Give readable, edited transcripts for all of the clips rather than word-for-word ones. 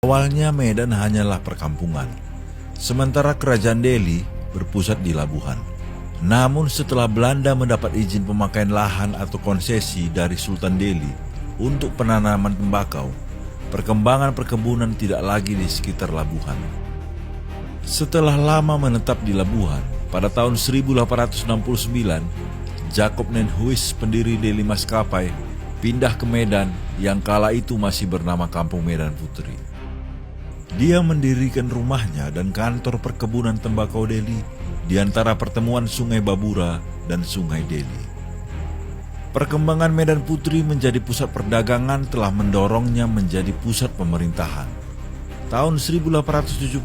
Awalnya Medan hanyalah perkampungan, sementara kerajaan Delhi berpusat di Labuhan. Namun setelah Belanda mendapat izin pemakaian lahan atau konsesi dari Sultan Delhi untuk penanaman tembakau, perkembangan perkebunan tidak lagi di sekitar Labuhan. Setelah lama menetap di Labuhan, pada tahun 1869, Jacob Nenhuis, pendiri Delhi Maskapai, pindah ke Medan yang kala itu masih bernama Kampung Medan Putri. Dia mendirikan rumahnya dan kantor perkebunan tembakau Delhi di antara pertemuan Sungai Babura dan Sungai Delhi. Perkembangan Medan Putri menjadi pusat perdagangan telah mendorongnya menjadi pusat pemerintahan. Tahun 1879,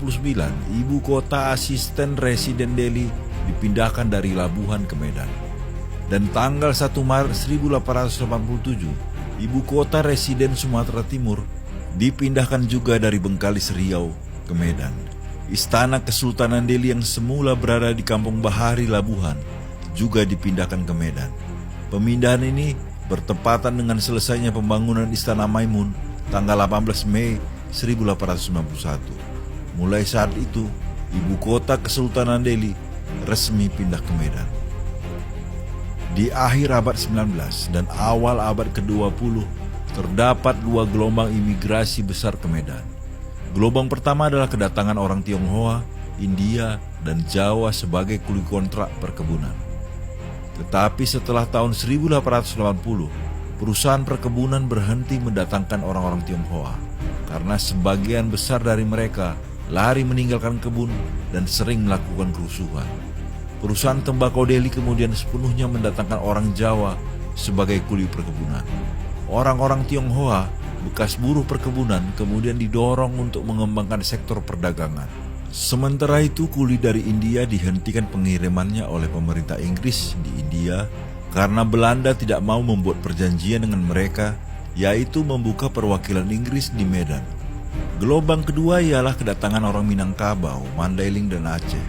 ibu kota asisten residen Delhi dipindahkan dari Labuhan ke Medan. Dan tanggal 1 Maret 1887, ibu kota residen Sumatera Timur dipindahkan juga dari Bengkalis Riau ke Medan. Istana Kesultanan Delhi yang semula berada di Kampung Bahari Labuhan juga dipindahkan ke Medan. Pemindahan ini bertepatan dengan selesainya pembangunan Istana Maimun tanggal 18 Mei 1891. Mulai saat itu, ibu kota Kesultanan Delhi resmi pindah ke Medan. Di akhir abad 19 dan awal abad ke-20, terdapat dua gelombang imigrasi besar ke Medan. Gelombang pertama adalah kedatangan orang Tionghoa, India, dan Jawa sebagai kuli kontrak perkebunan. Tetapi setelah tahun 1880, perusahaan perkebunan berhenti mendatangkan orang-orang Tionghoa karena sebagian besar dari mereka lari meninggalkan kebun dan sering melakukan kerusuhan. Perusahaan tembakau Delhi kemudian sepenuhnya mendatangkan orang Jawa sebagai kuli perkebunan. Orang-orang Tionghoa, bekas buruh perkebunan, kemudian didorong untuk mengembangkan sektor perdagangan. Sementara itu, kuli dari India dihentikan pengirimannya oleh pemerintah Inggris di India karena Belanda tidak mau membuat perjanjian dengan mereka, yaitu membuka perwakilan Inggris di Medan. Gelombang kedua ialah kedatangan orang Minangkabau, Mandailing, dan Aceh.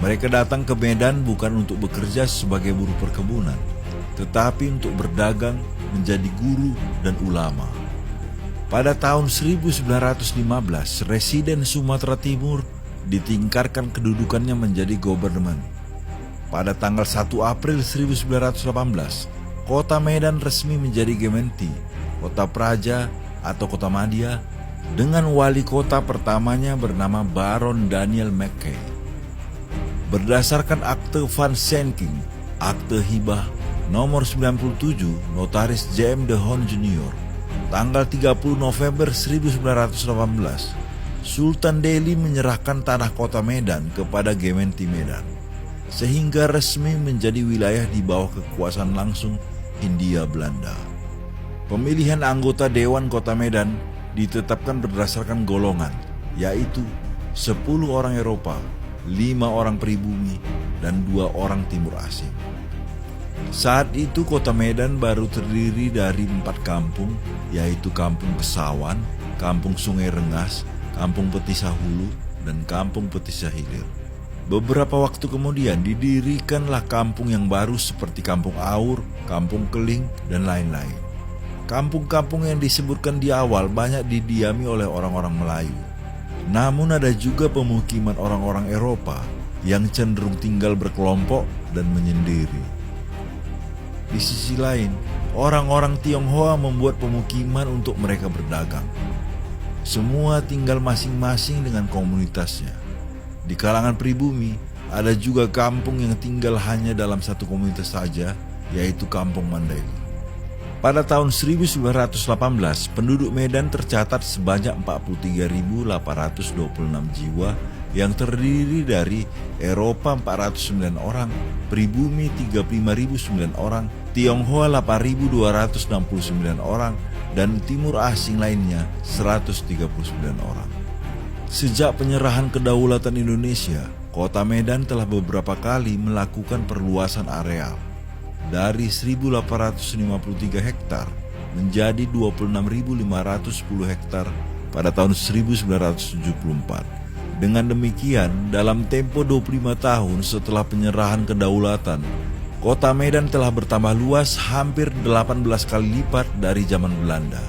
Mereka datang ke Medan bukan untuk bekerja sebagai buruh perkebunan, tetapi untuk berdagang, menjadi guru dan ulama. Pada tahun 1915, residen Sumatera Timur ditingkatkan kedudukannya menjadi gubernur. Pada tanggal 1 April 1918, kota Medan resmi menjadi Gemeente, kota Praja atau kota Madya, dengan wali kota pertamanya bernama Baron Daniel Mackay. Berdasarkan Akte Van Schenking, Akte Hibah nomor 97, Notaris J.M. de Haan Jr., tanggal 30 November 1918, Sultan Delhi menyerahkan tanah kota Medan kepada Gemeente Medan, sehingga resmi menjadi wilayah di bawah kekuasaan langsung Hindia Belanda. Pemilihan anggota Dewan Kota Medan ditetapkan berdasarkan golongan, yaitu 10 orang Eropa, 5 orang pribumi, dan 2 orang Timur Asing. Saat itu kota Medan baru terdiri dari 4 kampung, yaitu Kampung Kesawan, Kampung Sungai Rengas, Kampung Petisah Hulu, dan Kampung Petisah Hilir. Beberapa waktu kemudian didirikanlah kampung yang baru seperti Kampung Aur, Kampung Keling, dan lain-lain. Kampung-kampung yang disebutkan di awal banyak didiami oleh orang-orang Melayu. Namun ada juga pemukiman orang-orang Eropa yang cenderung tinggal berkelompok dan menyendiri. Di sisi lain, orang-orang Tionghoa membuat pemukiman untuk mereka berdagang. Semua tinggal masing-masing dengan komunitasnya. Di kalangan pribumi, ada juga kampung yang tinggal hanya dalam satu komunitas saja, yaitu Kampung Mandailing. Pada tahun 1918, penduduk Medan tercatat sebanyak 43.826 jiwa yang terdiri dari Eropa 409 orang, pribumi 35.009 orang, Tionghoa 8.269 orang, dan Timur Asing lainnya 139 orang. Sejak penyerahan kedaulatan Indonesia, kota Medan telah beberapa kali melakukan perluasan areal dari 1.853 hektar menjadi 26.510 hektar pada tahun 1974. Dengan demikian, dalam tempo 25 tahun setelah penyerahan kedaulatan, kota Medan telah bertambah luas hampir 18 kali lipat dari zaman Belanda.